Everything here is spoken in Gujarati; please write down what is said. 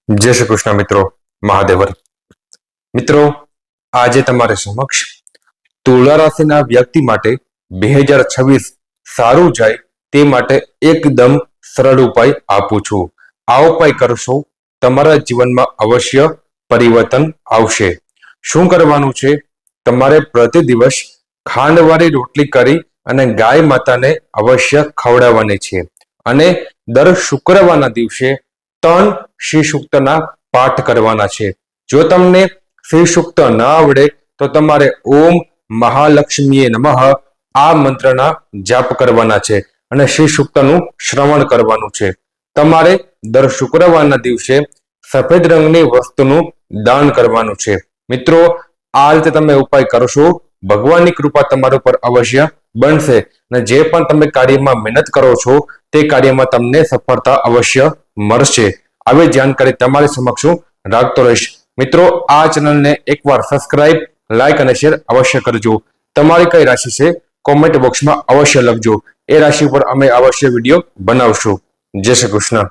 જય શ્રી કૃષ્ણ મિત્રો, મહાદેવર. મિત્રો, આજે તમારે સમક્ષ તુલા રાશિના વ્યક્તિ માટે 2026 સારું જાય તે માટે એકદમ સરળ ઉપાય આપું છું. આ ઉપાય કરશો તમારા જીવનમાં અવશ્ય પરિવર્તન આવશે. શું કરવાનું છે? તમારે પ્રતિ દિવસ ખાંડવાળી રોટલી કરી અને ગાય માતાને અવશ્ય ખવડાવવાની છે. અને દર શુક્રવારના દિવસે 3 શ્રી સૂક્તના પાઠ કરવાના છે. જો તમને શ્રી સૂક્ત ન આવડે તો તમારે ઓમ મહાલક્ષ્મીએ નમઃ આ મંત્રના જાપ કરવાના છે અને શ્રી સૂક્તનું શ્રવણ કરવાનું છે. તમારે દર શુક્રવારના દિવસે સફેદ રંગની વસ્તુનું દાન કરવાનું છે. મિત્રો, આ રીતે તમે ઉપાય કરશો, ભગવાનની કૃપા તમારા પર અવશ્ય બનશે અને જે પણ તમે કાર્યમાં મહેનત કરો છો તે કાર્યમાં તમને સફળતા અવશ્ય મળશે. આવી જાણકારી તમારી સમક્ષ હું રાખતો રહીશ. મિત્રો, આ ચેનલને એકવાર સબસ્ક્રાઇબ, લાઇક અને શેર અવશ્ય કરજો. તમારી કઈ રાશિ છે કોમેન્ટ બોક્સમાં અવશ્ય લખજો. એ રાશિ પર અમે અવશ્ય વિડીયો બનાવશું. જય શ્રી કૃષ્ણ.